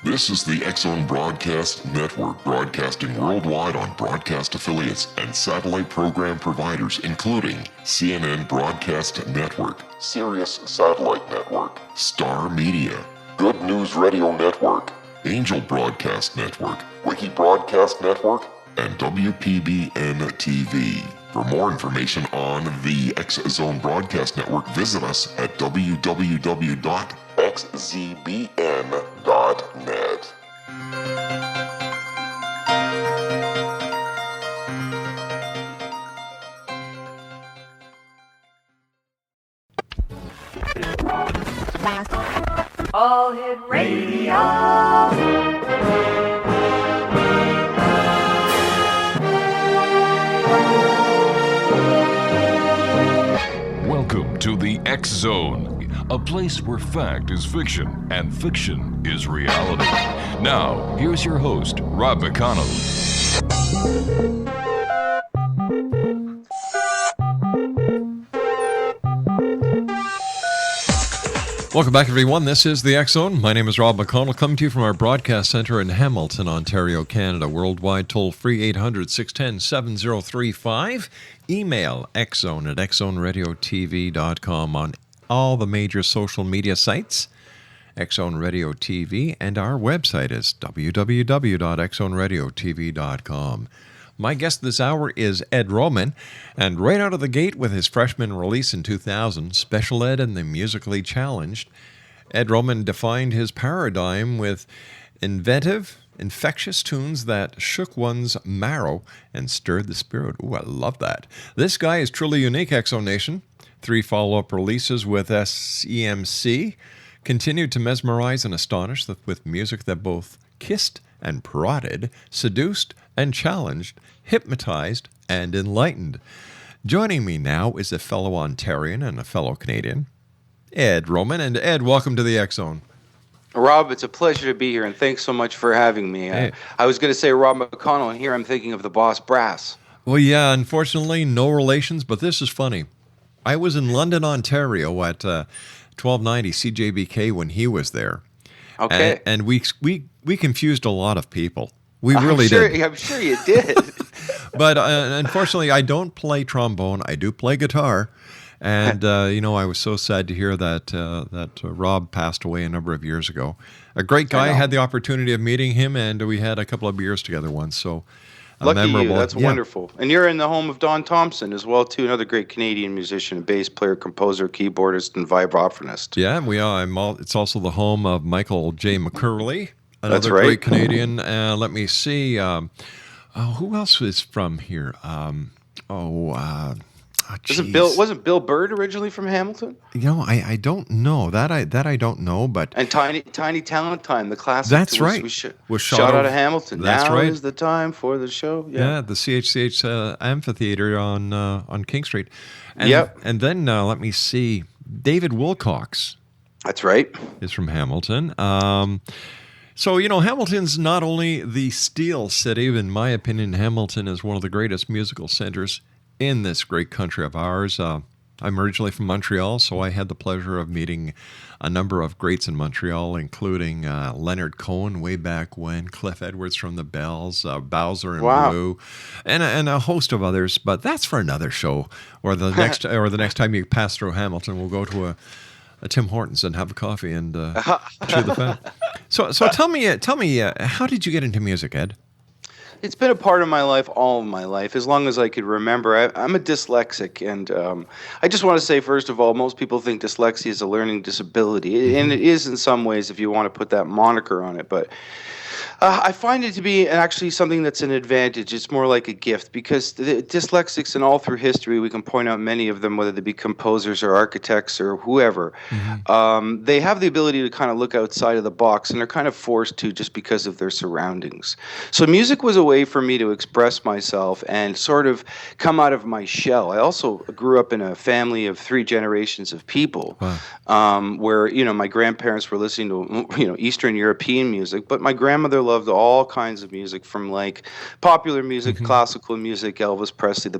This is the X-Zone Broadcast Network, broadcasting worldwide on broadcast affiliates and satellite program providers, including CNN Broadcast Network, Sirius Satellite Network, Star Media, Good News Radio Network, Angel Broadcast Network, Wiki Broadcast Network, and WPBN TV. For more information on the X-Zone Broadcast Network, visit us at www.xzbn.net. All Hit Radio. Welcome to the X-Zone, a place where fact is fiction and fiction is reality. Now, here's your host, Rob McConnell. Welcome back, everyone. This is the X-Zone. My name is Rob McConnell, coming to you from our broadcast center in Hamilton, Ontario, Canada. Worldwide, toll-free 800-610-7035. Email xzone at xzoneradiotv.com on all the major social media sites. X-Zone Radio TV, and our website is www.xzoneradiotv.com. My guest this hour is Ed Roman, and right out of the gate with his freshman release in 2000, Special Ed and the Musically Challenged, Ed Roman defined his paradigm with inventive, infectious tunes that shook one's marrow and stirred the spirit. Ooh, I love that. This guy is truly unique, X-Zone Nation. 3 follow-up releases with SEMC continued to mesmerize and astonish with music that both kissed and prodded, seduced and challenged, hypnotized and enlightened. Joining me now is a fellow Ontarian and a fellow Canadian, Ed Roman. And Ed, welcome to the X-Zone. Rob, it's a pleasure to be here, and thanks so much for having me. Hey. I was going to say Rob McConnell, and here I'm thinking of the Boss Brass. Well, yeah, unfortunately, no relations, but this is funny. I was in London, Ontario at 1290 CJBK when he was there. Okay. And we confused a lot of people. We really did. I'm sure you did. But unfortunately, I don't play trombone. I do play guitar. And, I was so sad to hear that Rob passed away a number of years ago. A great guy. I had the opportunity of meeting him, and we had a couple of beers together once. So Lucky memorable. You. That's wonderful. And you're in the home of Don Thompson as well, too. Another great Canadian musician, bass player, composer, keyboardist, and vibraphonist. Yeah, we are. It's also the home of Michael J. McCurley. Another That's right. Great Canadian. Let me see. Who else is from here? Wasn't Bill Bird originally from Hamilton? I don't know. That I don't know. But And Tiny Talent Time, the classic. That's right. Was shot out of Hamilton. That's now right. is the time for the show. Yeah, the CHCH amphitheater on King Street. And, Yep. And then let me see. David Wilcox That's right. is from Hamilton. So, Hamilton's not only the Steel City. In my opinion, Hamilton is one of the greatest musical centers in this great country of ours. I'm originally from Montreal, so I had the pleasure of meeting a number of greats in Montreal, including Leonard Cohen way back when, Cliff Edwards from the Bells, Bowser and Blue, and a host of others. But that's for another show, or the next time you pass through Hamilton, we'll go to a Tim Hortons and have a coffee and chew the fat. So tell me, how did you get into music, Ed? It's been a part of my life, all of my life, as long as I could remember. I'm a dyslexic, and I just want to say, first of all, most people think dyslexia is a learning disability, and it is in some ways if you want to put that moniker on it, but I find it to be actually something that's an advantage. It's more like a gift, because the dyslexics, and all through history, we can point out many of them, whether they be composers or architects or whoever, they have the ability to kind of look outside of the box, and they're kind of forced to just because of their surroundings. So music was a way for me to express myself and sort of come out of my shell. I also grew up in a family of 3 generations of people. Wow. Where my grandparents were listening to Eastern European music, but my grandmother loved all kinds of music, from like popular music, classical music, Elvis Presley,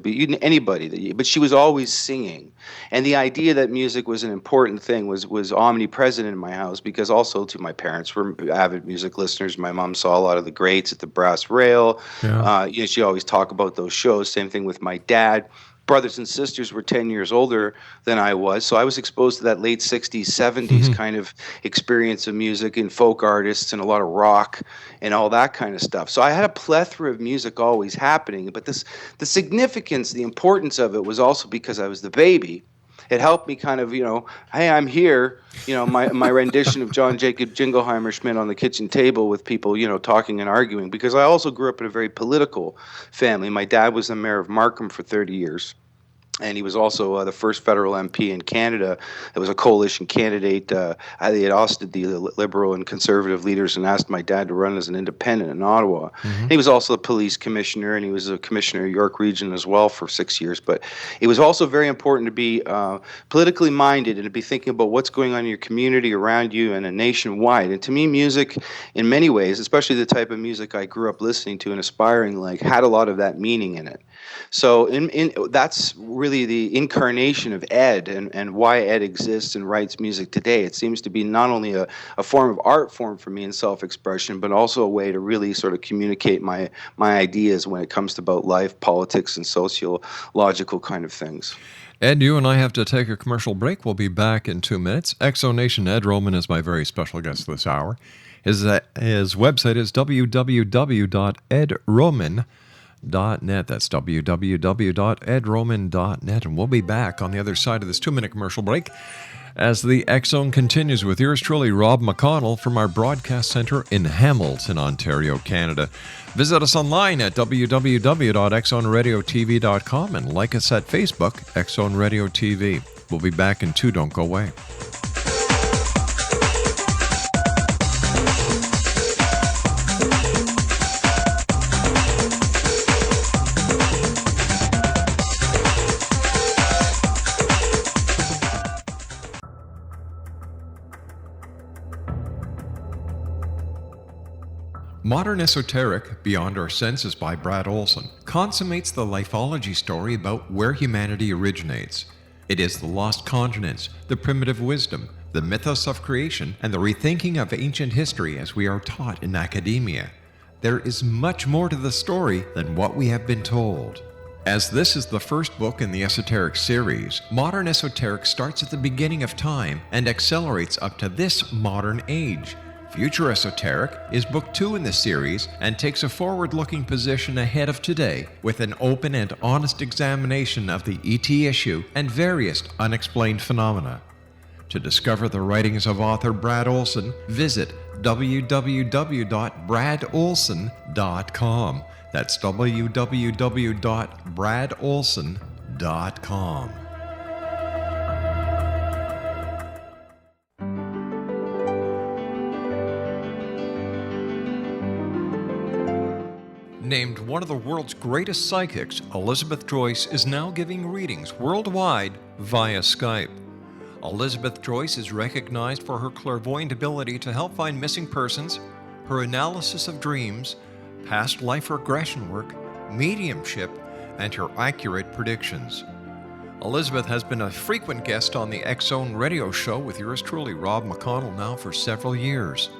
anybody. But she was always singing, and the idea that music was an important thing was omnipresent in my house, because also to my parents were avid music listeners. My mom saw a lot of the greats at the Brass Rail. Yeah. She always talked about those shows. Same thing with my dad. Brothers and sisters were 10 years older than I was, so I was exposed to that late 60s, 70s kind of experience of music and folk artists and a lot of rock and all that kind of stuff. So I had a plethora of music always happening, but the significance, the importance of it was also because I was the baby. It helped me kind of, hey, I'm here, my rendition of John Jacob Jingleheimer Schmidt on the kitchen table with people, talking and arguing, because I also grew up in a very political family. My dad was the mayor of Markham for 30 years. And he was also the first federal MP in Canada. It was a coalition candidate. They had ousted the Liberal and Conservative leaders and asked my dad to run as an independent in Ottawa. He was also the police commissioner, and he was a commissioner of York Region as well for 6 years. But it was also very important to be politically minded and to be thinking about what's going on in your community around you and nationwide. And to me, music, in many ways, especially the type of music I grew up listening to and aspiring like, had a lot of that meaning in it. So that's really the incarnation of Ed and why Ed exists and writes music today. It seems to be not only a form of art form for me in self-expression, but also a way to really sort of communicate my ideas when it comes to about life, politics, and sociological kind of things. Ed, you and I have to take a commercial break. We'll be back in 2 minutes. Exonation Ed Roman is my very special guest this hour. His website is www.edroman.net. That's www.edroman.net. And we'll be back on the other side of this 2-minute commercial break as the X Zone continues with yours truly, Rob McConnell, from our broadcast center in Hamilton, Ontario, Canada. Visit us online at www.xzoneradiotv.com and like us at Facebook, X Zone Radio TV. We'll be back in 2. Don't go away. Modern Esoteric, Beyond Our Senses by Brad Olson, consummates the lifeology story about where humanity originates. It is the lost continents, the primitive wisdom, the mythos of creation, and the rethinking of ancient history as we are taught in academia. There is much more to the story than what we have been told. As this is the first book in the Esoteric series, Modern Esoteric starts at the beginning of time and accelerates up to this modern age. Future Esoteric is book 2 in the series and takes a forward-looking position ahead of today with an open and honest examination of the ET issue and various unexplained phenomena. To discover the writings of author Brad Olson, visit www.bradolson.com. That's www.bradolson.com. Named one of the world's greatest psychics, Elizabeth Joyce is now giving readings worldwide via Skype. Elizabeth Joyce is recognized for her clairvoyant ability to help find missing persons, her analysis of dreams, past life regression work, mediumship, and her accurate predictions. Elizabeth has been a frequent guest on the X Zone radio show with yours truly, Rob McConnell, now for several years.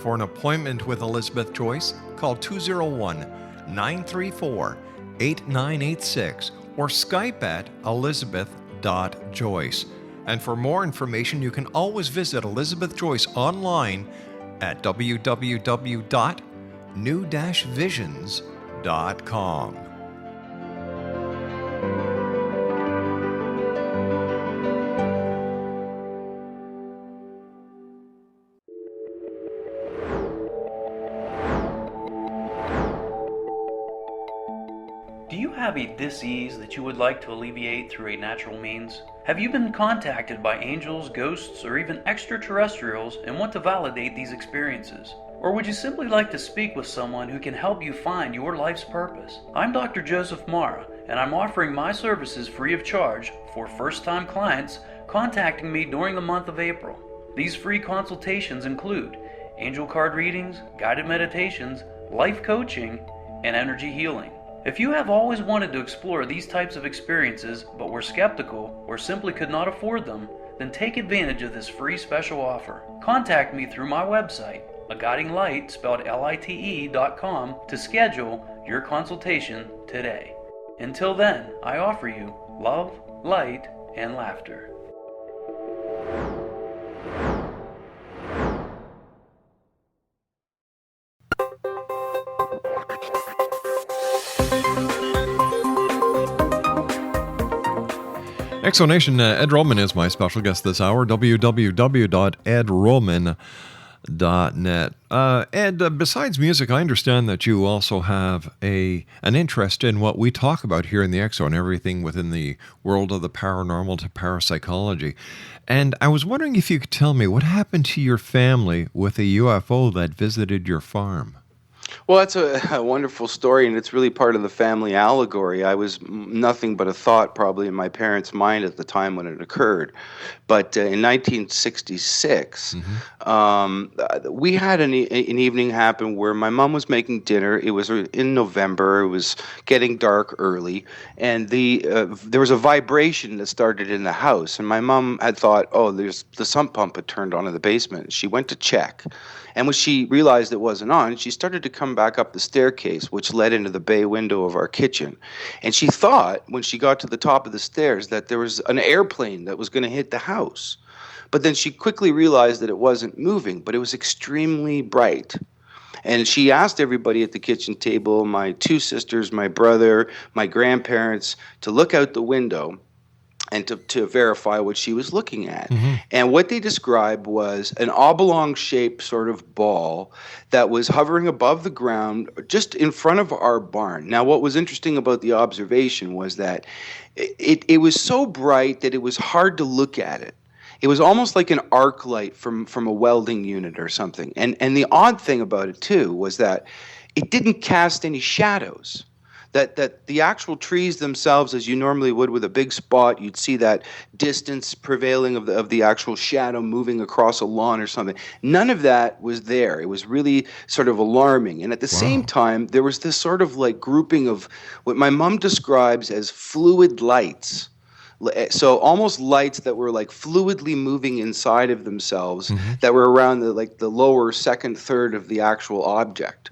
For an appointment with Elizabeth Joyce, call 201-934-8986 or Skype at elizabeth.joyce. And for more information, you can always visit Elizabeth Joyce online at www.new-visions.com. Do you have a disease that you would like to alleviate through a natural means? Have you been contacted by angels, ghosts, or even extraterrestrials and want to validate these experiences? Or would you simply like to speak with someone who can help you find your life's purpose? I'm Dr. Joseph Mara, and I'm offering my services free of charge for first-time clients contacting me during the month of April. These free consultations include angel card readings, guided meditations, life coaching, and energy healing. If you have always wanted to explore these types of experiences but were skeptical or simply could not afford them, then take advantage of this free special offer. Contact me through my website, aguidinglight, spelled LITE.com, to schedule your consultation today. Until then, I offer you love, light, and laughter. Exonation, Ed Roman is my special guest this hour, www.edroman.net. Ed, besides music, I understand that you also have an interest in what we talk about here in the X-Zone, everything within the world of the paranormal to parapsychology. And I was wondering if you could tell me what happened to your family with a UFO that visited your farm. Well, that's a wonderful story, and it's really part of the family allegory. I was nothing but a thought probably in my parents' mind at the time when it occurred. But in 1966, we had an evening happen where my mom was making dinner. It was in November. It was getting dark early, and there was a vibration that started in the house. And my mom had thought, the sump pump had turned on in the basement. She went to check. And when she realized it wasn't on, she started to come back up the staircase, which led into the bay window of our kitchen. And she thought, when she got to the top of the stairs, that there was an airplane that was going to hit the house. But then she quickly realized that it wasn't moving, but it was extremely bright. And she asked everybody at the kitchen table, my two sisters, my brother, my grandparents, to look out the window and to verify what she was looking at. And what they described was an oblong-shaped sort of ball that was hovering above the ground just in front of our barn. Now, what was interesting about the observation was that it was so bright that it was hard to look at it. It was almost like an arc light from a welding unit or something. And the odd thing about it, too, was that it didn't cast any shadows. That the actual trees themselves, as you normally would with a big spot, you'd see that distance prevailing of the actual shadow moving across a lawn or something. None of that was there. It was really sort of alarming. And at the same time, there was this sort of like grouping of what my mom describes as fluid lights. So almost lights that were like fluidly moving inside of themselves that were around the lower second third of the actual object.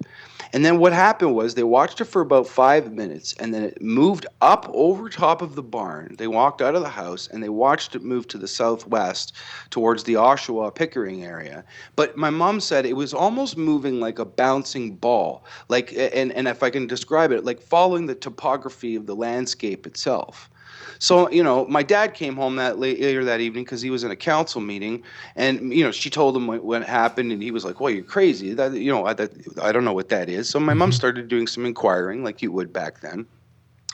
And then what happened was they watched it for about 5 minutes, and then it moved up over top of the barn. They walked out of the house, and they watched it move to the southwest towards the Oshawa Pickering area. But my mom said it was almost moving like a bouncing ball, like, and if I can describe it, like following the topography of the landscape itself. So, my dad came home later that evening because he was in a council meeting, and, she told him what happened, and he was like, well, you're crazy. I don't know what that is. So my mom started doing some inquiring like you would back then.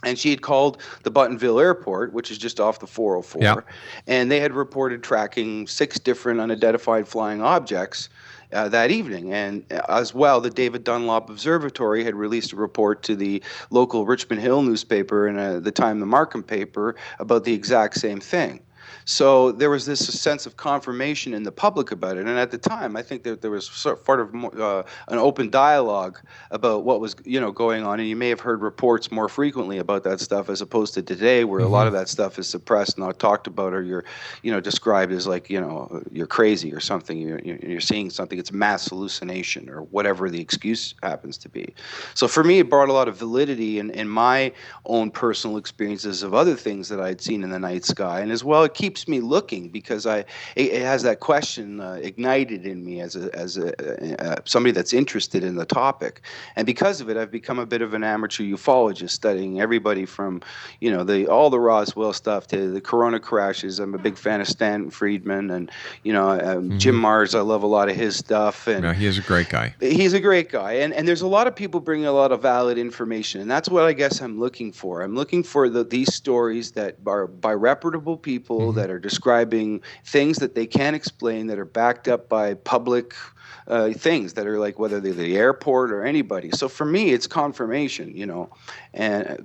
And she had called the Buttonville Airport, which is just off the 404, and they had reported tracking 6 different unidentified flying objects that evening. And as well, the David Dunlop Observatory had released a report to the local Richmond Hill newspaper and the Time the Markham paper about the exact same thing. So there was this sense of confirmation in the public about it. And at the time, I think that there was sort of an open dialogue about what was, going on. And you may have heard reports more frequently about that stuff as opposed to today, where a lot of that stuff is suppressed, not talked about, or you're, described as like, you're crazy or something. You're seeing something. It's mass hallucination or whatever the excuse happens to be. So for me, it brought a lot of validity in my own personal experiences of other things that I'd seen in the night sky. And as well, it keeps me looking because it has that question ignited in me as somebody that's interested in the topic, and because of it, I've become a bit of an amateur ufologist, studying everybody from all the Roswell stuff to the Corona crashes. I'm a big fan of Stanton Friedman, and Jim Mars. I love a lot of his stuff, and he is a great guy. He's a great guy, and there's a lot of people bringing a lot of valid information, and that's what I guess I'm looking for. I'm looking for these stories that are by reputable people people that are describing things that they can't explain, that are backed up by public things that are like whether they're the airport or anybody. So for me, it's confirmation,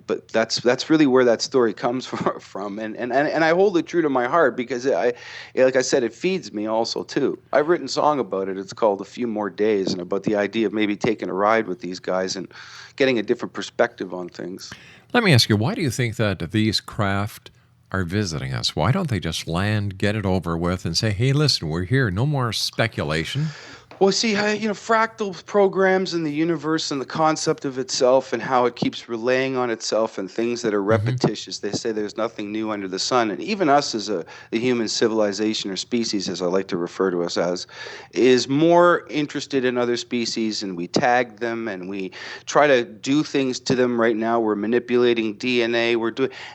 but that's really where that story comes from, and I hold it true to my heart because like I said, it feeds me also too. I've written a song about it. It's called A Few More Days, and about the idea of maybe taking a ride with these guys and getting a different perspective on things. Let me ask you, why do you think that these craft are visiting us? Why don't they just land, get it over with, and say, hey, listen, we're here. No more speculation. Well, see, fractal programs in the universe and the concept of itself and how it keeps relaying on itself and things that are repetitious. They say there's nothing new under the sun. And even us as the human civilization or species, as I like to refer to us as, is more interested in other species, and we tag them and we try to do things to them. Right now, we're manipulating DNA.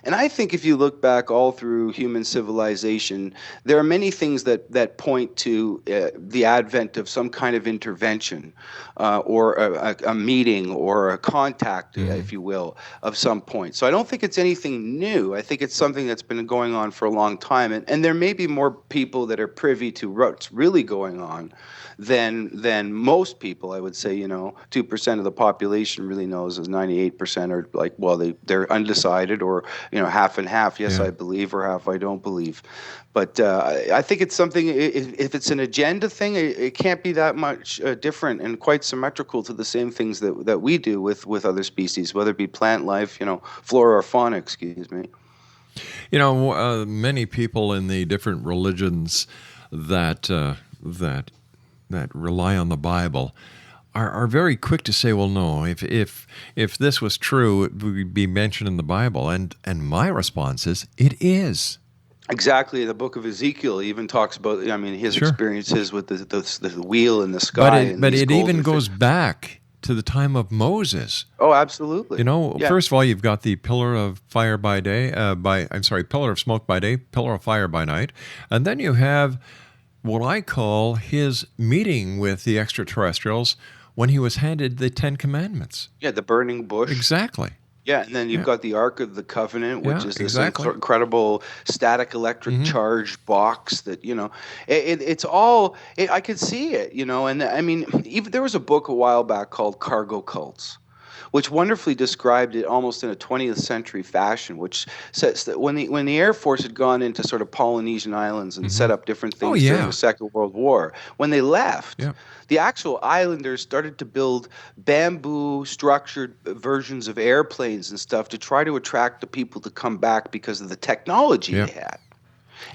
And I think if you look back all through human civilization, there are many things that point to the advent of some kind of intervention or a meeting or a contact, if you will, of some point. So I don't think it's anything new. I think it's something that's been going on for a long time. And there may be more people that are privy to what's really going on than most people. I would say, 2% of the population really knows, as 98% are like, well, they're undecided, or, half and half, yes, I believe, or half I don't believe. But I think it's something, if it's an agenda thing, it can't be that much different and quite symmetrical to the same things that we do with other species, whether it be plant life, flora or fauna, excuse me. Many people in the different religions that rely on the Bible are very quick to say, well, no, if this was true, it would be mentioned in the Bible. And my response is, it is. Exactly. The book of Ezekiel even talks about, his experiences with the wheel in the sky. But it even goes back to the time of Moses. Oh, absolutely. First of all, you've got the pillar of fire by day, pillar of smoke by day, pillar of fire by night. And then you have what I call his meeting with the extraterrestrials when he was handed the 10 Commandments. Yeah, the burning bush. Exactly. Yeah, and then you've got the Ark of the Covenant, which is this incredible static electric charged box that, it's all, I could see it, and even there was a book a while back called Cargo Cults, which wonderfully described it almost in a 20th century fashion, which says that when the Air Force had gone into sort of Polynesian islands and set up different things during the Second World War, when they left, the actual islanders started to build bamboo structured versions of airplanes and stuff to try to attract the people to come back because of the technology they had.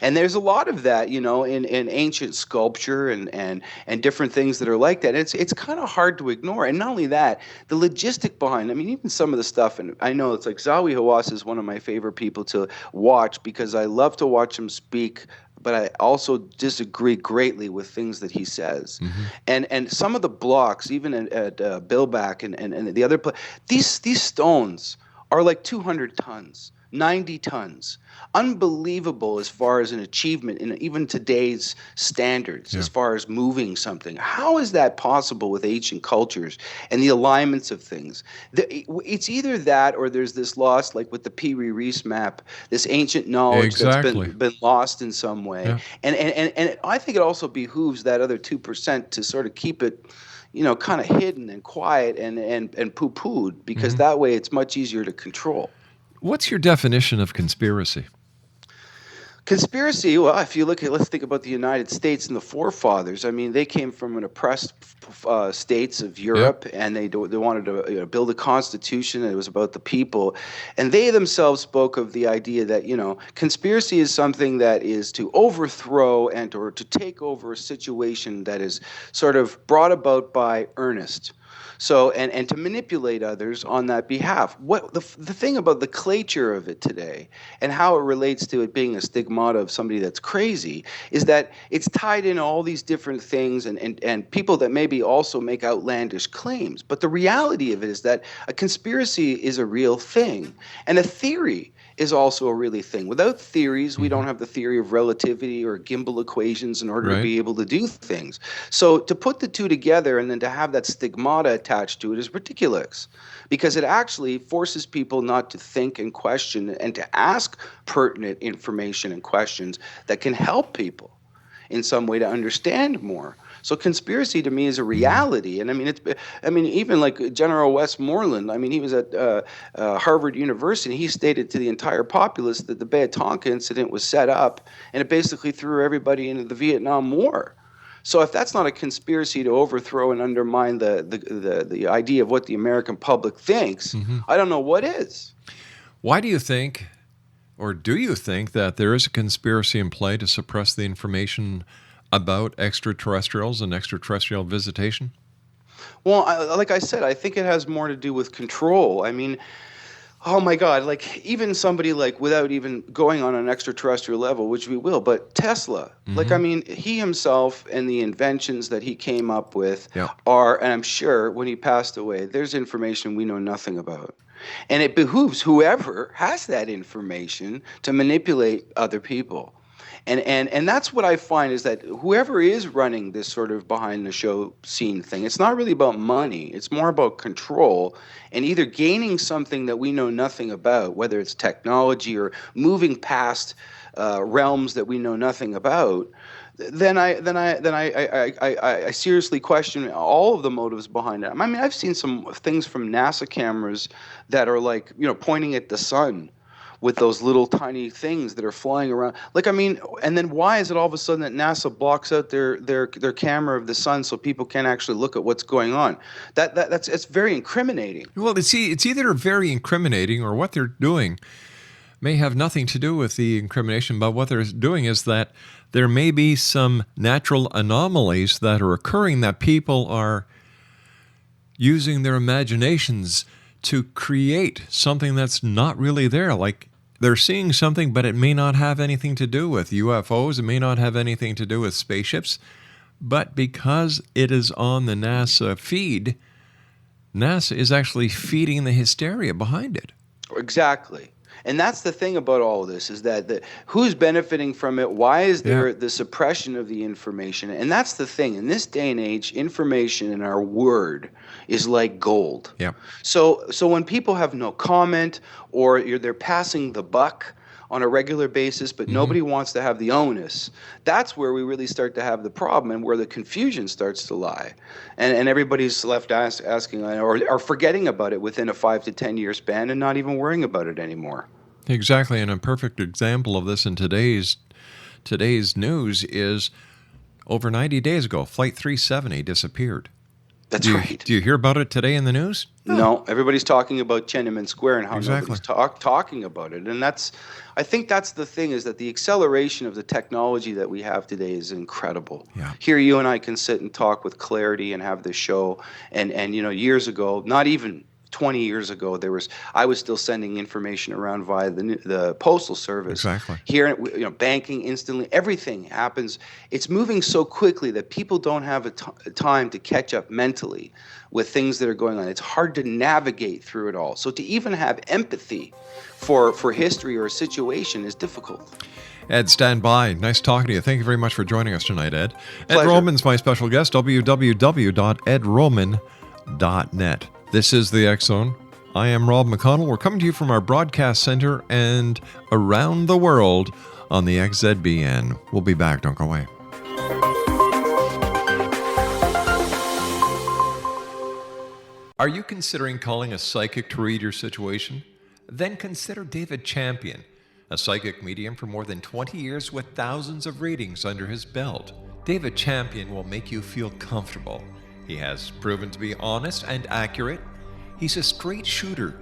And there's a lot of that, in ancient sculpture and different things that are like that. It's kind of hard to ignore. And not only that, the logistic behind, even some of the stuff, and I know it's like Zawi Hawass is one of my favorite people to watch because I love to watch him speak, but I also disagree greatly with things that he says. And some of the blocks, even at Billback and the other these stones are like 200 tons. 90 tons. Unbelievable as far as an achievement in even today's standards, as far as moving something. How is that possible with ancient cultures and the alignments of things? It's either that or there's this loss, like with the Piri Reis map, this ancient knowledge that's been lost in some way. Yeah. And I think it also behooves that other 2% to sort of keep it kind of hidden and quiet and poo-pooed, because that way it's much easier to control. What's your definition of conspiracy? Conspiracy, well, if you let's think about the United States and the forefathers. They came from an oppressed states of Europe, and they wanted to build a constitution, and it was about the people. And they themselves spoke of the idea that, conspiracy is something that is to overthrow or to take over a situation that is sort of brought about by earnest. So, and to manipulate others on that behalf. What the thing about the clature of it today and how it relates to it being a stigmata of somebody that's crazy is that it's tied in all these different things and people that maybe also make outlandish claims. But the reality of it is that a conspiracy is a real thing. And a theory is also a really thing. Without theories, we don't have the theory of relativity or gimbal equations in order to Right. be able to do things. So to put the two together and then to have that stigmata attached to it is ridiculous, because it actually forces people not to think and question and to ask pertinent information and questions that can help people in some way to understand more. So conspiracy to me is a reality, and I mean, even like General Westmoreland. I mean, he was at Harvard University. He stated to the entire populace that the Bay of Tonga incident was set up, and it basically threw everybody into the Vietnam War. So if that's not a conspiracy to overthrow and undermine the idea of what the American public thinks, I don't know what is. Why do you think, or do you think, that there is a conspiracy in play to suppress the information about extraterrestrials and extraterrestrial visitation? Well, like I said, I think it has more to do with control. I mean, oh my God, like even somebody like without even going on an extraterrestrial level, which we will, but Tesla, like, I mean, he himself and the inventions that he came up with are, and I'm sure when he passed away, there's information we know nothing about. And it behooves whoever has that information to manipulate other people. And that's what I find is that whoever is running this sort of behind the show scene thing, it's not really about money. It's more about control and either gaining something that we know nothing about, whether it's technology or moving past realms that we know nothing about. Then I seriously question all of the motives behind it. I mean, I've seen some things from NASA cameras that are like, pointing at the sun with those little tiny things that are flying around. Like, I mean, and then why is it all of a sudden that NASA blocks out their camera of the sun so people can't actually look at what's going on? It's very incriminating. Well, it's either very incriminating or what they're doing may have nothing to do with the incrimination, but what they're doing is that there may be some natural anomalies that are occurring that people are using their imaginations to create something that's not really there. Like, they're seeing something, but it may not have anything to do with UFOs. It may not have anything to do with spaceships. But because it is on the NASA feed, NASA is actually feeding the hysteria behind it. Exactly. And that's the thing about all of this, is that who's benefiting from it? Why is there the suppression of the information? And that's the thing. In this day and age, information in our word is like gold. Yeah. So when people have no comment, or they're passing the buck on a regular basis, but nobody wants to have the onus, that's where we really start to have the problem and where the confusion starts to lie. And everybody's left asking or forgetting about it within a 5 to 10 year span and not even worrying about it anymore. Exactly. And a perfect example of this in today's news is over 90 days ago, Flight 370 disappeared. That's right. Do you hear about it today in the news? No, everybody's talking about Tiananmen Square and how Exactly. nobody's talking about it. And I think that's the thing, is that the acceleration of the technology that we have today is incredible. Yeah. Here you and I can sit and talk with clarity and have this show. And years ago, not even 20 years ago, I was still sending information around via the postal service. Exactly. Here, banking instantly, everything happens. It's moving so quickly that people don't have a time to catch up mentally with things that are going on. It's hard to navigate through it all. So to even have empathy for history or a situation is difficult. Ed, stand by. Nice talking to you. Thank you very much for joining us tonight, Ed. Pleasure. Ed Roman's my special guest, www.edroman.net. This is the X Zone. I am Rob McConnell. We're coming to you from our broadcast center and around the world on the XZBN. We'll be back. Don't go away. Are you considering calling a psychic to read your situation? Then consider David Champion, a psychic medium for more than 20 years with thousands of readings under his belt. David Champion will make you feel comfortable. He has proven to be honest and accurate. He's a straight shooter.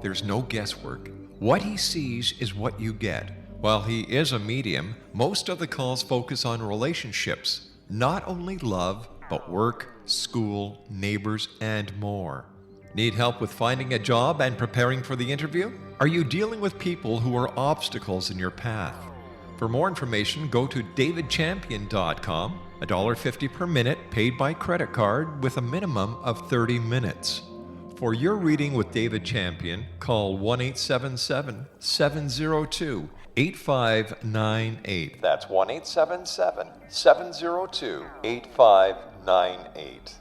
There's no guesswork. What he sees is what you get. While he is a medium, most of the calls focus on relationships, not only love, but work, school, neighbors, and more. Need help with finding a job and preparing for the interview? Are you dealing with people who are obstacles in your path? For more information, go to davidchampion.com. $1.50 per minute paid by credit card with a minimum of 30 minutes. For your reading with David Champion, call 1-877-702-8598. That's 1-877-702-8598.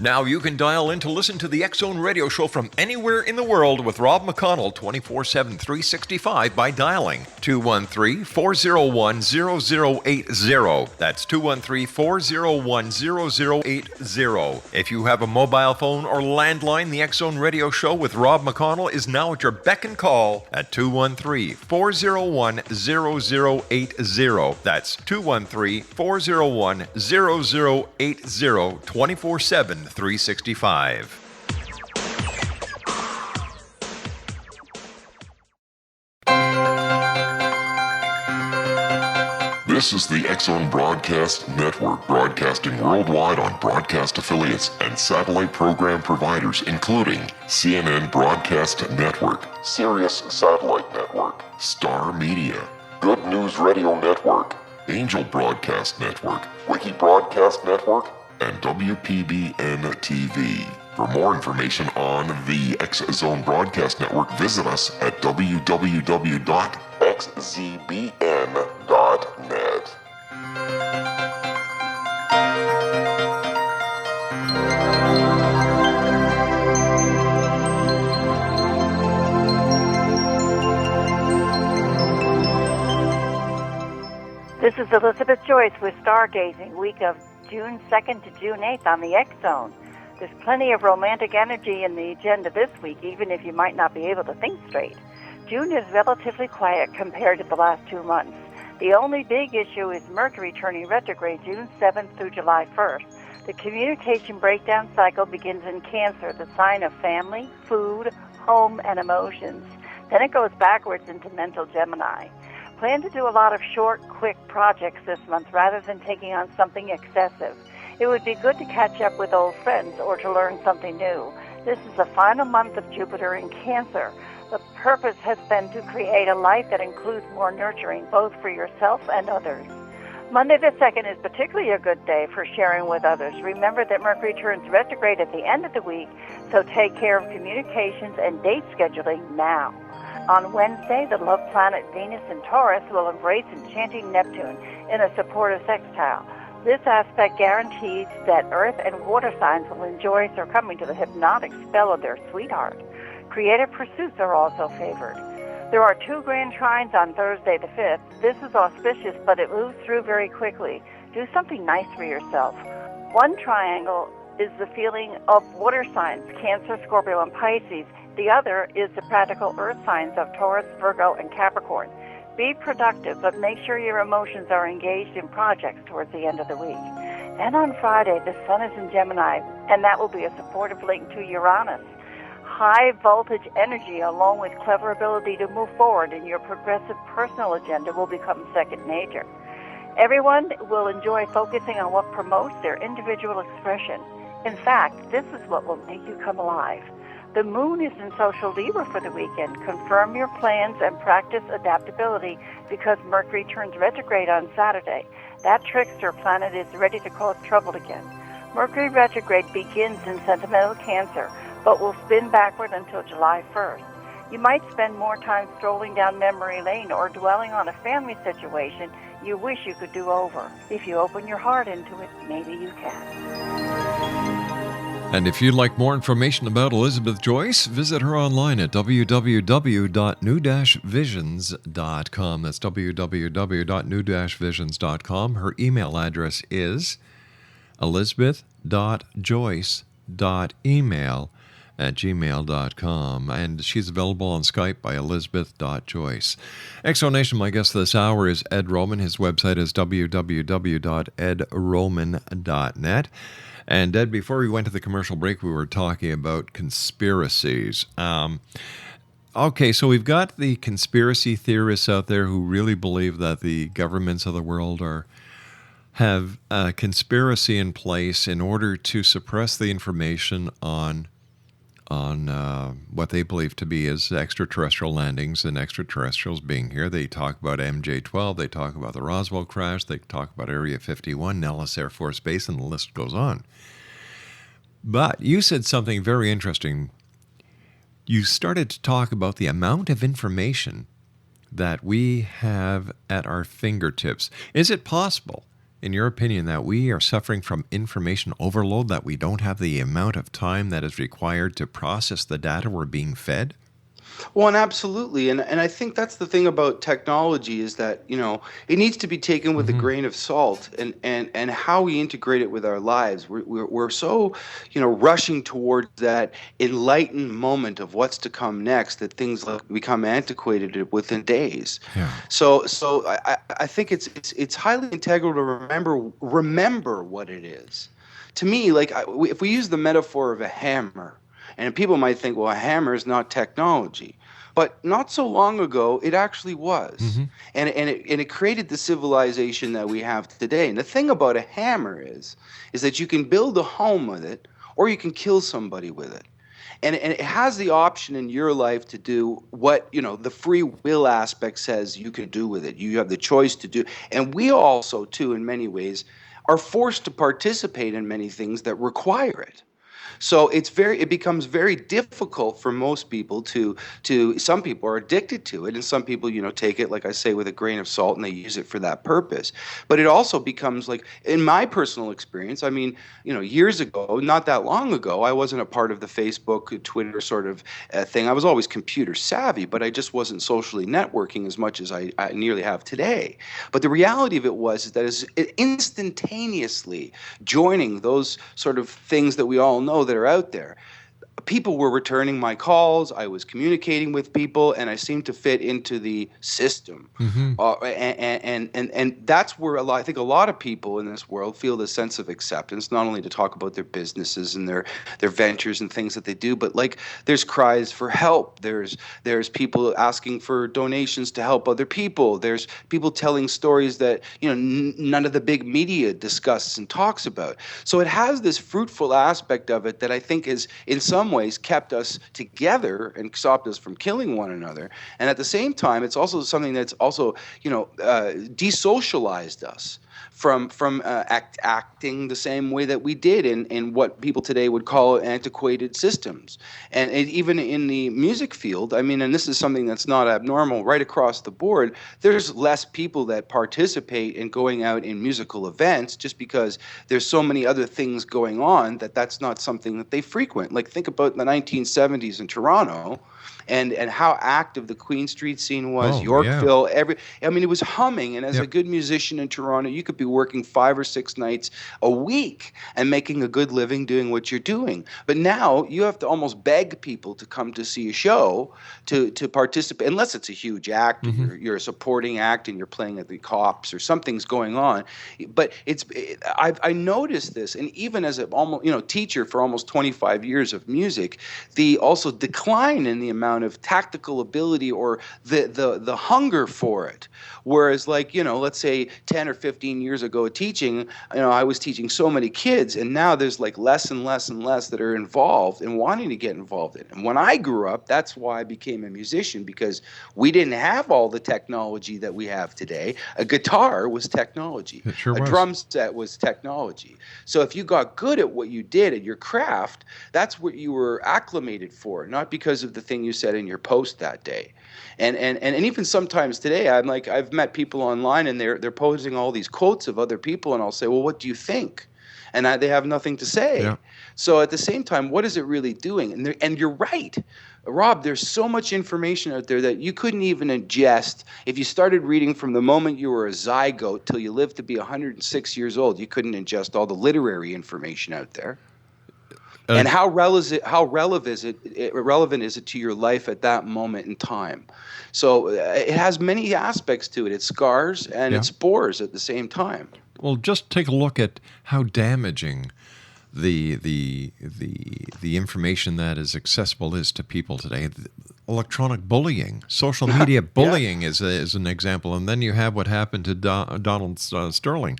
Now you can dial in to listen to the X-Zone radio show from anywhere in the world with Rob McConnell 24/7, 365 by dialing 213-401-0080. That's 213-401-0080. If you have a mobile phone or landline, the X-Zone radio show with Rob McConnell is now at your beck and call at 213-401-0080. That's 213-401-0080, 24/7, 365. This is the X-Zone Broadcast Network, broadcasting worldwide on broadcast affiliates and satellite program providers, including CNN Broadcast Network, Sirius Satellite Network, Star Media, Good News Radio Network, Angel Broadcast Network, Wiki Broadcast Network, and WPBN TV. For more information on the X-Zone Broadcast Network, visit us at www.xzbn.net. This is Elizabeth Joyce with Stargazing, week of June 2nd to June 8th on the X-Zone. There's plenty of romantic energy in the agenda this week, even if you might not be able to think straight. June is relatively quiet compared to the last 2 months. The only big issue is Mercury turning retrograde June 7th through July 1st. The communication breakdown cycle begins in Cancer, the sign of family, food, home, and emotions. Then it goes backwards into mental Gemini. Plan to do a lot of short, quick projects this month rather than taking on something excessive. It would be good to catch up with old friends or to learn something new. This is the final month of Jupiter in Cancer. The purpose has been to create a life that includes more nurturing, both for yourself and others. Monday the 2nd is particularly a good day for sharing with others. Remember that Mercury turns retrograde at the end of the week, so take care of communications and date scheduling now. On Wednesday, the love planet Venus in Taurus will embrace enchanting Neptune in a supportive sextile. This aspect guarantees that Earth and water signs will enjoy succumbing to the hypnotic spell of their sweetheart. Creative pursuits are also favored. There are 2 grand trines on Thursday the 5th. This is auspicious, but it moves through very quickly. Do something nice for yourself. One triangle is the feeling of water signs, Cancer, Scorpio, and Pisces. The other is the practical earth signs of Taurus, Virgo, and Capricorn. Be productive, but make sure your emotions are engaged in projects towards the end of the week. And on Friday, the Sun is in Gemini, and that will be a supportive link to Uranus. High voltage energy, along with clever ability to move forward in your progressive personal agenda, will become second nature. Everyone will enjoy focusing on what promotes their individual expression. In fact, this is what will make you come alive. The moon is in social Libra for the weekend. Confirm your plans and practice adaptability because Mercury turns retrograde on Saturday. That trickster planet is ready to cause trouble again. Mercury retrograde begins in sentimental Cancer, but will spin backward until July 1st. You might spend more time strolling down memory lane or dwelling on a family situation you wish you could do over. If you open your heart into it, maybe you can. And if you'd like more information about Elizabeth Joyce, visit her online at www.new-visions.com. That's www.new-visions.com. Her email address is elizabeth.joyce.email@gmail.com. And she's available on Skype by elizabeth.joyce. Exonation, my guest this hour is Ed Roman. His website is www.edroman.net. And Ed, before we went to the commercial break, we were talking about conspiracies. Okay, so we've got the conspiracy theorists out there who really believe that the governments of the world have a conspiracy in place in order to suppress the information on on what they believe to be as extraterrestrial landings and extraterrestrials being here. They talk about MJ-12, they talk about the Roswell crash, they talk about Area 51, Nellis Air Force Base, and the list goes on. But you said something very interesting. You started to talk about the amount of information that we have at our fingertips. Is it possible, in your opinion, that we are suffering from information overload, that we don't have the amount of time that is required to process the data we're being fed? Well, and absolutely. And I think that's the thing about technology is that, it needs to be taken with a grain of salt and how we integrate it with our lives. We're so, rushing towards that enlightened moment of what's to come next that things become antiquated within days. Yeah. So I think it's highly integral to remember what it is. To me, if we use the metaphor of a hammer, and people might think, well, a hammer is not technology. But not so long ago, it actually was. And it created the civilization that we have today. And the thing about a hammer is that you can build a home with it, or you can kill somebody with it. And it has the option in your life to do what, the free will aspect says you can do with it. You have the choice to do. And we also, too, in many ways, are forced to participate in many things that require it. So it becomes very difficult for most people to some people are addicted to it, and some people, take it, like I say, with a grain of salt, and they use it for that purpose. But it also becomes like, in my personal experience, I mean, years ago, not that long ago, I wasn't a part of the Facebook, Twitter sort of thing. I was always computer savvy, but I just wasn't socially networking as much as I nearly have today. But the reality of it was that is instantaneously joining those sort of things that we all know that are out there, people were returning my calls. I was communicating with people, and I seemed to fit into the system. And that's where I think a lot of people in this world feel this sense of acceptance, not only to talk about their businesses and their ventures and things that they do, but there's cries for help. There's people asking for donations to help other people. There's people telling stories that none of the big media discusses and talks about. So it has this fruitful aspect of it that I think is in some ways kept us together and stopped us from killing one another. And at the same time, it's also something that's also, desocialized us from acting the same way that we did in what people today would call antiquated systems. And even in the music field, I mean, and this is something that's not abnormal right across the board, there's less people that participate in going out in musical events just because there's so many other things going on that's not something that they frequent. Like, think about the 1970s in Toronto. And how active the Queen Street scene was, Yorkville, it was humming. And as a good musician in Toronto, you could be working 5 or 6 nights a week and making a good living doing what you're doing. But now you have to almost beg people to come to see a show to participate, unless it's a huge act, you're a supporting act and you're playing at the Cops or something's going on. But I noticed this, and even as a teacher for almost 25 years of music, the also decline in the amount of tactical ability or the hunger for it. Whereas, let's say 10 or 15 years ago teaching, I was teaching so many kids, and now there's less and less and less that are involved and wanting to get involved in. And when I grew up, that's why I became a musician, because we didn't have all the technology that we have today. A guitar was technology. It sure was. A drum set was technology. So if you got good at what you did, at your craft, that's what you were acclimated for, not because of the thing you said in your post that day. And even sometimes today, I've met people online and they're posting all these quotes of other people, and I'll say, well, what do you think? And they have nothing to say. Yeah. So at the same time, what is it really doing? And you're right, Rob, there's so much information out there that you couldn't even ingest. If you started reading from the moment you were a zygote till you lived to be 106 years old, you couldn't ingest all the literary information out there. And how relevant is it to your life at that moment in time? So it has many aspects to it. It scars and it spores at the same time. Well, just take a look at how damaging the information that is accessible is to people today. Electronic bullying, social media bullying is an example, and then you have what happened to Donald Sterling,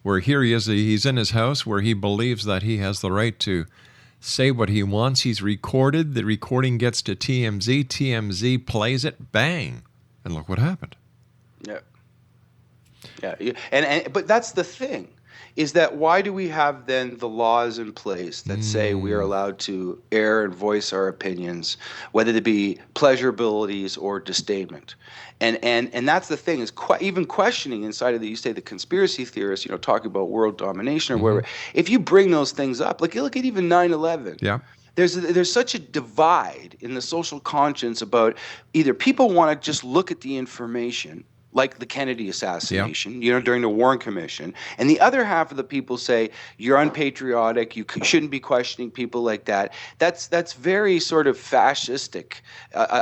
where here he is, he's in his house where he believes that he has the right to say what he wants. He's recorded. The recording gets to TMZ. TMZ plays it. Bang. And look what happened. Yeah. Yeah. But that's the thing, is that why do we have then the laws in place that say we are allowed to air and voice our opinions, whether they be pleasurabilities or disdainment? And that's the thing, is even questioning inside of you say the conspiracy theorists, talking about world domination or whatever. If you bring those things up, like you look at even 9/11. Yeah. There's such a divide in the social conscience about either people want to just look at the information, like the Kennedy assassination, during the Warren Commission. And the other half of the people say, you're unpatriotic, you shouldn't be questioning people like that. That's very sort of fascistic,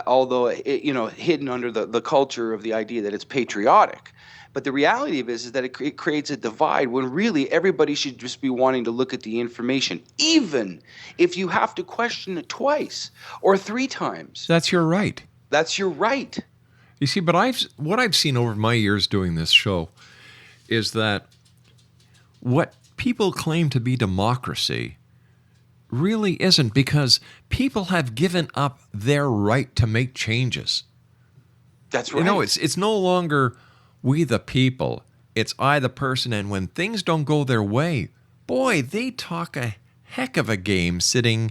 although, hidden under the culture of the idea that it's patriotic. But the reality of it is that it creates a divide when really everybody should just be wanting to look at the information, even if you have to question it twice or 3 times. That's your right. That's your right. You see, but what I've seen over my years doing this show is that what people claim to be democracy really isn't, because people have given up their right to make changes. That's right. It's no longer we the people. It's I the person, and when things don't go their way, boy, they talk a heck of a game sitting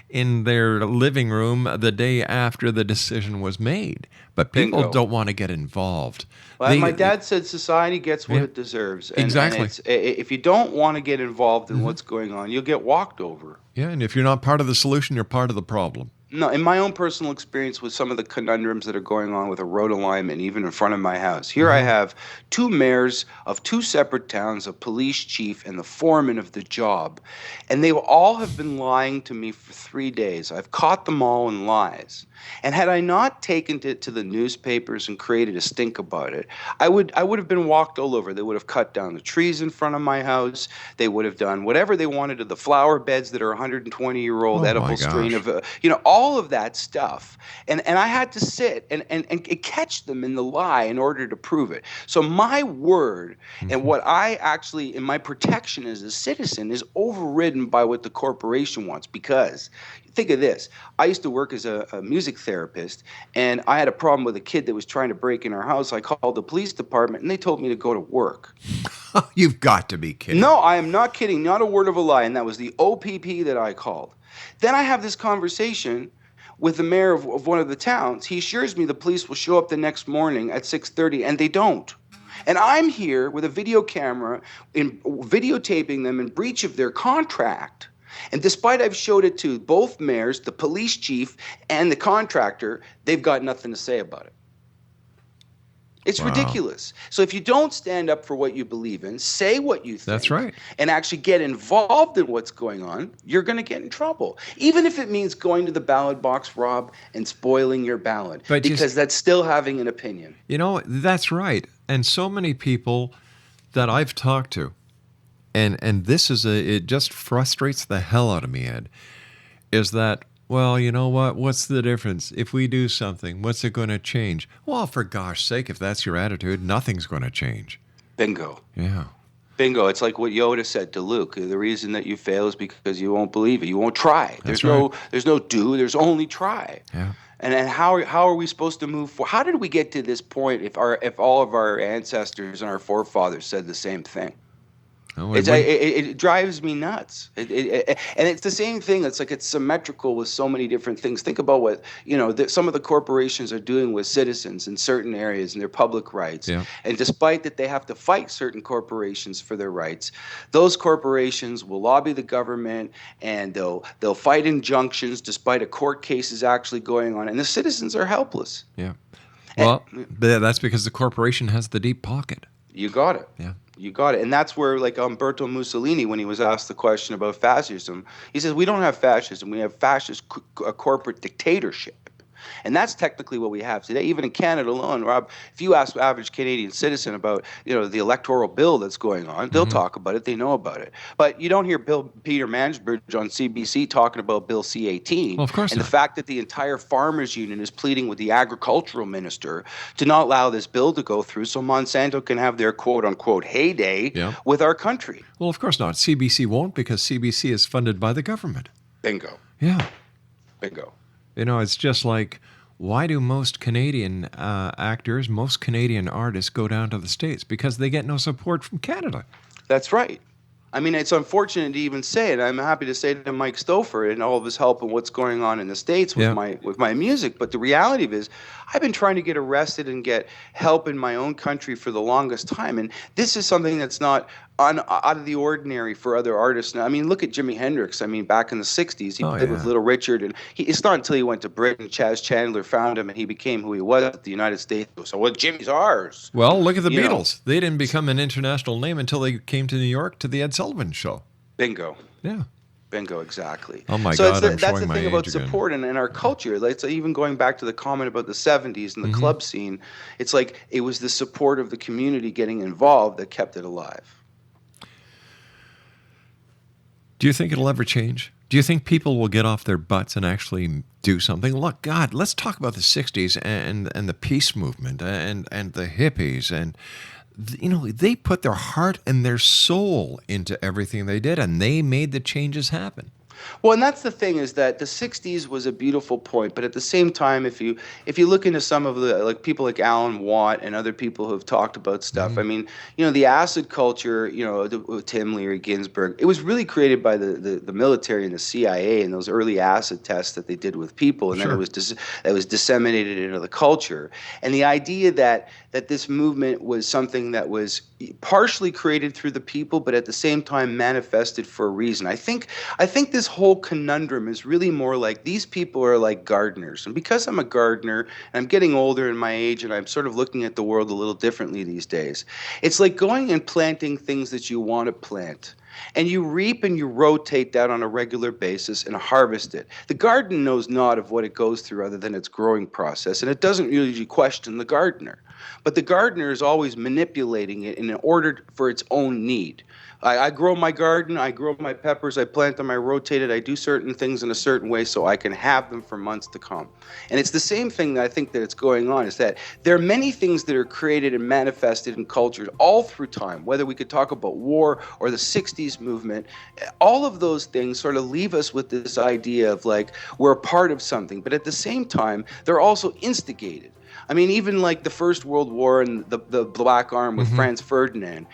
in their living room the day after the decision was made. But people Bingo. don't want to get involved. Well, my dad said society gets what it deserves. Exactly. And if you don't want to get involved in what's going on, you'll get walked over. Yeah, and if you're not part of the solution, you're part of the problem. No, in my own personal experience with some of the conundrums that are going on with a road alignment, even in front of my house, here I have 2 mayors of 2 separate towns, a police chief, and the foreman of the job. And they all have been lying to me for 3 days. I've caught them all in lies. And had I not taken it to the newspapers and created a stink about it, I would have been walked all over. They would have cut down the trees in front of my house. They would have done whatever they wanted to the flower beds that are 120-year-old edible strain of, all of that stuff. And I had to sit and catch them in the lie in order to prove it. So my word and what I actually, in my protection as a citizen, is overridden by what the corporation wants. Because think of this. I used to work as a music therapist, and I had a problem with a kid that was trying to break in our house. I called the police department, and they told me to go to work. You've got to be kidding. No, I am not kidding. Not a word of a lie. And that was the OPP that I called. Then I have this conversation with the mayor of one of the towns. He assures me the police will show up the next morning at 6:30, and they don't. And I'm here with a video camera videotaping them in breach of their contract. And despite I've showed it to both mayors, the police chief, and the contractor, they've got nothing to say about it. It's ridiculous. So if you don't stand up for what you believe in, say what you think. That's right. And actually get involved in what's going on, you're going to get in trouble. Even if it means going to the ballot box, Rob, and spoiling your ballot. Because that's still having an opinion. That's right. And so many people that I've talked to, and this is it just frustrates the hell out of me, Ed, is that, well, you know what? What's the difference? If we do something, what's it going to change? Well, for gosh sake, if that's your attitude, nothing's going to change. Bingo. Yeah. Bingo. It's like what Yoda said to Luke. The reason that you fail is because you won't believe it. You won't try. There's no do. There's only try. Yeah. And then how are we supposed to move forward? How did we get to this point if all of our ancestors and our forefathers said the same thing? It drives me nuts. And it's the same thing. It's like it's symmetrical with so many different things. Think about what some of the corporations are doing with citizens in certain areas and their public rights. Yeah. And despite that they have to fight certain corporations for their rights, those corporations will lobby the government and they'll fight injunctions despite a court case is actually going on. And the citizens are helpless. Yeah. Well, that's because the corporation has the deep pocket. You got it. Yeah. You got it. And that's where, like, Umberto Mussolini, when he was asked the question about fascism, he says, we don't have fascism. We have fascist corporate dictatorship. And that's technically what we have today. Even in Canada alone, Rob, if you ask the average Canadian citizen about, the electoral bill that's going on, they'll talk about it. They know about it. But you don't hear Peter Mansbridge on CBC talking about Bill C-18. Well, of course and not. The fact that the entire farmers union is pleading with the agricultural minister to not allow this bill to go through so Monsanto can have their quote-unquote heyday with our country. Well, of course not. CBC won't, because CBC is funded by the government. Bingo. Yeah. Bingo. It's just like, why do most Canadian actors, most Canadian artists go down to the States? Because they get no support from Canada. That's right. I mean, it's unfortunate to even say it. I'm happy to say to Mike Stouffer and all of his help and what's going on in the States with my music. But the reality of it is, I've been trying to get arrested and get help in my own country for the longest time. And this is something that's not out of the ordinary for other artists. Now, I mean, look at Jimi Hendrix. I mean, back in the 60s, he played with Little Richard. And it's not until he went to Britain, Chaz Chandler found him, and he became who he was at the United States. So, well, Jimmy's ours. Well, look at the Beatles. They didn't become an international name until they came to New York to the Ed Sullivan Show. Bingo. Yeah. Bingo, exactly. Oh my God, that's showing the my thing age about again. support in our culture. Like, so even going back to the comment about the 70s and the club scene, it's like it was the support of the community getting involved that kept it alive. Do you think it'll ever change? Do you think people will get off their butts and actually do something? Look, God, let's talk about the 60s and the peace movement and the hippies. And, they put their heart and their soul into everything they did, and they made the changes happen. Well, and that's the thing, is that the 60s was a beautiful point, but at the same time, if you look into some of the, like, people like Alan Watt and other people who have talked about stuff, I mean, the acid culture, Tim Leary, Ginsburg, it was really created by the military and the CIA and those early acid tests that they did with people, and then it was disseminated into the culture. And the idea that this movement was something that was partially created through the people, but at the same time manifested for a reason. I think this whole conundrum is really more like, these people are like gardeners. And because I'm a gardener and I'm getting older in my age and I'm sort of looking at the world a little differently these days, it's like going and planting things that you want to plant. And you reap and you rotate that on a regular basis and harvest it. The garden knows not of what it goes through other than its growing process, and it doesn't usually question the gardener. But the gardener is always manipulating it in order for its own need. I grow my garden, I grow my peppers, I plant them, I rotate it, I do certain things in a certain way so I can have them for months to come. And it's the same thing that I think that it's going on, is that there are many things that are created and manifested in culture all through time, whether we could talk about war or the 60s movement. All of those things sort of leave us with this idea of like, we're a part of something, but at the same time, they're also instigated. I mean, even like the First World War and the Black Arm with Franz Ferdinand,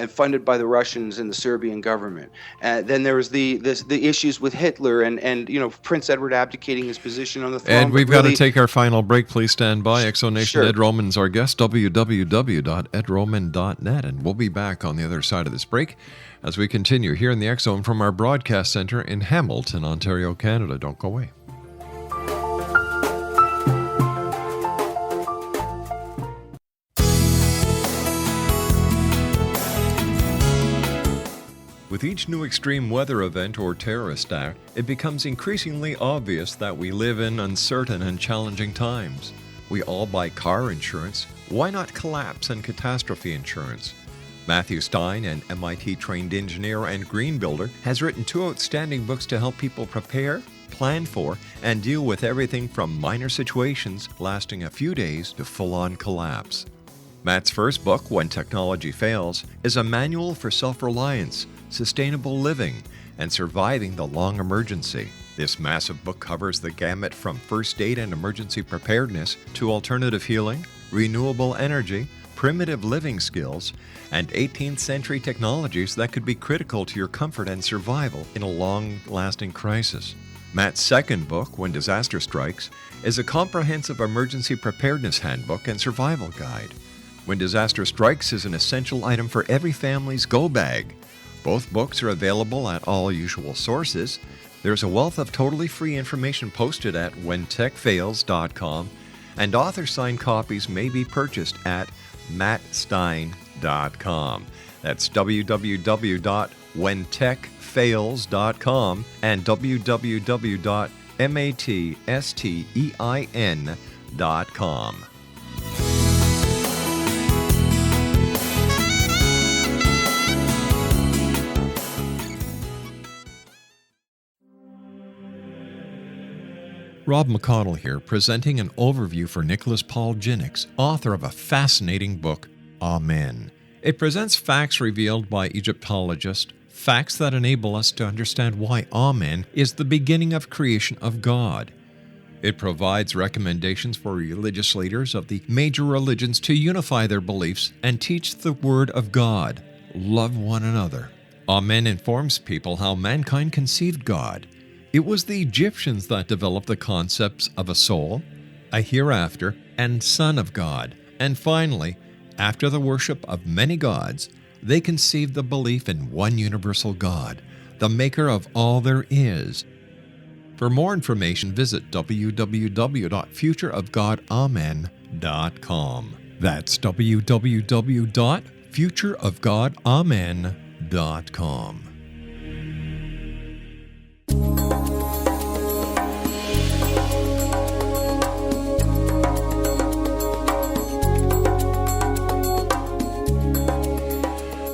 funded by the Russians and the Serbian government. Then there was the issues with Hitler and Prince Edward abdicating his position on the throne. And we've got to take our final break. Please stand by. Exonation Ed Roman's our guest, www.edroman.net. And we'll be back on the other side of this break as we continue here in the X Zone from our broadcast center in Hamilton, Ontario, Canada. Don't go away. With each new extreme weather event or terrorist act, it becomes increasingly obvious that we live in uncertain and challenging times. We all buy car insurance. Why not collapse and catastrophe insurance? Matthew Stein, an MIT-trained engineer and green builder, has written 2 outstanding books to help people prepare, plan for, and deal with everything from minor situations lasting a few days to full-on collapse. Matt's first book, When Technology Fails, is a manual for self-reliance, sustainable living, and surviving the long emergency. This massive book covers the gamut from first aid and emergency preparedness to alternative healing, renewable energy, primitive living skills, and 18th century technologies that could be critical to your comfort and survival in a long-lasting crisis. Matt's second book, When Disaster Strikes, is a comprehensive emergency preparedness handbook and survival guide. When Disaster Strikes is an essential item for every family's go bag. Both books are available at all usual sources. There's a wealth of totally free information posted at whentechfails.com, and author-signed copies may be purchased at mattstein.com. That's www.whentechfails.com and www.mattstein.com. Rob McConnell here, presenting an overview for Nicholas Paul Jennings, author of a fascinating book, Amen. It presents facts revealed by Egyptologist, facts that enable us to understand why Amen is the beginning of creation of God. It provides recommendations for religious leaders of the major religions to unify their beliefs and teach the Word of God. Love one another. Amen informs people how mankind conceived God. It was the Egyptians that developed the concepts of a soul, a hereafter, and Son of God. And finally, after the worship of many gods, they conceived the belief in one universal God, the maker of all there is. For more information, visit www.futureofgodamen.com. That's www.futureofgodamen.com.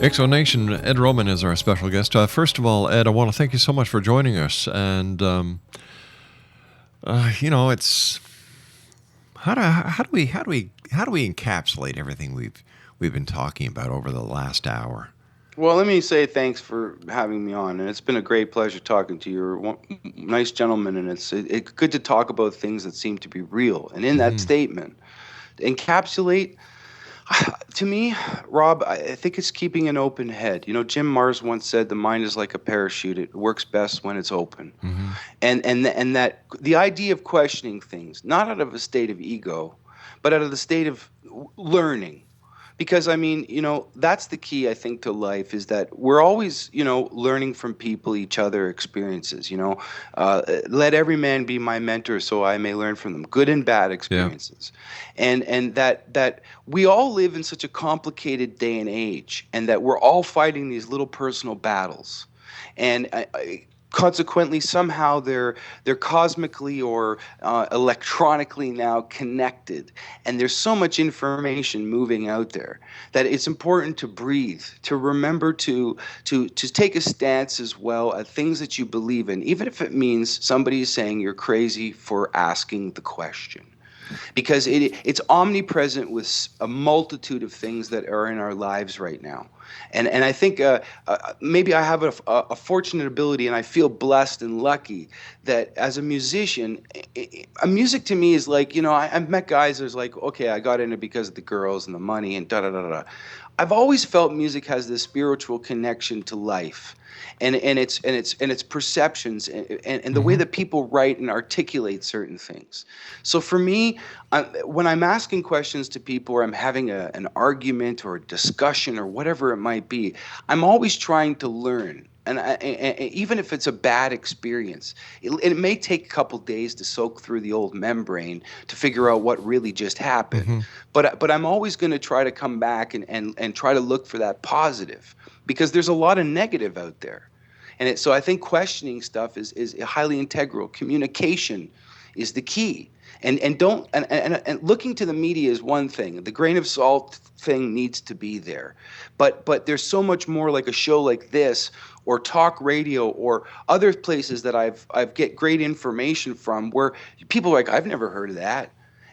Exonation, Ed Roman is our special guest. First of all, Ed, I want to thank you so much for joining us. And it's how do we encapsulate everything we've been talking about over the last hour? Well, let me say thanks for having me on, and it's been a great pleasure talking to you. You're a nice gentleman, and it's good to talk about things that seem to be real. And in that statement, encapsulate. To me, Rob, I think it's keeping an open head. Jim Mars once said the mind is like a parachute. It works best when it's open. And that the idea of questioning things, not out of a state of ego, but out of the state of learning. Because, that's the key, I think, to life is that we're always, learning from people, each other, experiences, let every man be my mentor so I may learn from them, good and bad experiences. Yeah. And that we all live in such a complicated day and age, and that we're all fighting these little personal battles. And consequently, somehow they're cosmically or electronically now connected, and there's so much information moving out there that it's important to breathe, to remember to take a stance as well at things that you believe in, even if it means somebody is saying you're crazy for asking the question. Because it's omnipresent with a multitude of things that are in our lives right now. And I think maybe I have a fortunate ability, and I feel blessed and lucky that as a musician, music to me is like, I've met guys that's like, okay, I got into it because of the girls and the money and da-da-da-da. I've always felt music has this spiritual connection to life. And its perceptions and the way that people write and articulate certain things. So for me, when I'm asking questions to people or I'm having an argument or a discussion or whatever it might be, I'm always trying to learn. And even if it's a bad experience, it may take a couple days to soak through the old membrane to figure out what really just happened. But I'm always going to try to come back and try to look for that positive, because there's a lot of negative out there. And so I think questioning stuff is highly integral. Communication is the key. And looking to the media is one thing. The grain of salt thing needs to be there. But there's so much more, like a show like this or talk radio or other places that I've get great information from where people are like, I've never heard of that.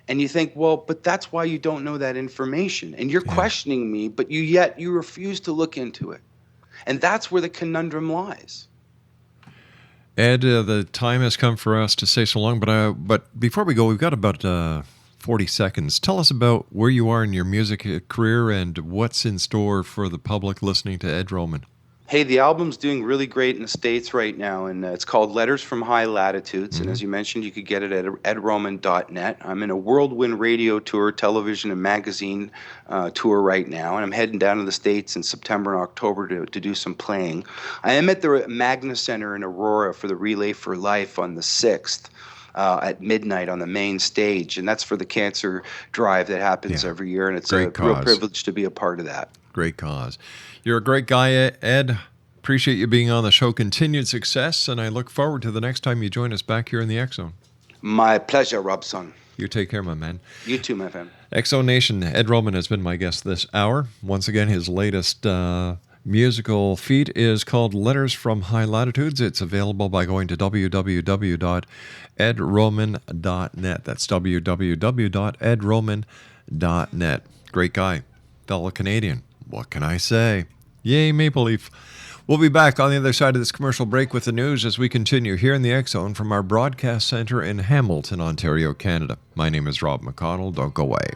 And you think, well, but that's why you don't know that information. And you're questioning me, but you refuse to look into it. And that's where the conundrum lies. Ed, the time has come for us to say so long, but before we go, we've got about 40 seconds. Tell us about where you are in your music career and what's in store for the public listening to Ed Roman. Hey, the album's doing really great in the States right now, and it's called Letters from High Latitudes, and as you mentioned, you could get it at edroman.net. I'm in a whirlwind radio tour, television, and magazine tour right now, and I'm heading down to the States in September and October to do some playing. I am at the Magna Center in Aurora for the Relay for Life on the 6th. At midnight on the main stage, and that's for the cancer drive that happens every year, and it's a real privilege to be a part of that. Great cause. You're a great guy, Ed. Appreciate you being on the show. Continued success, and I look forward to the next time you join us back here in the X Zone. My pleasure, Robson. You take care, my man. You too, my friend. X Zone Nation, Ed Roman has been my guest this hour. Once again, his latest musical feat is called Letters from High Latitudes. It's available by going to www.edroman.net. That's www.edroman.net. Great guy, fellow Canadian. What can I say? Yay, Maple Leaf. We'll be back on the other side of this commercial break with the news as we continue here in the X Zone from our broadcast center in Hamilton, Ontario, Canada. My name is Rob McConnell. Don't go away.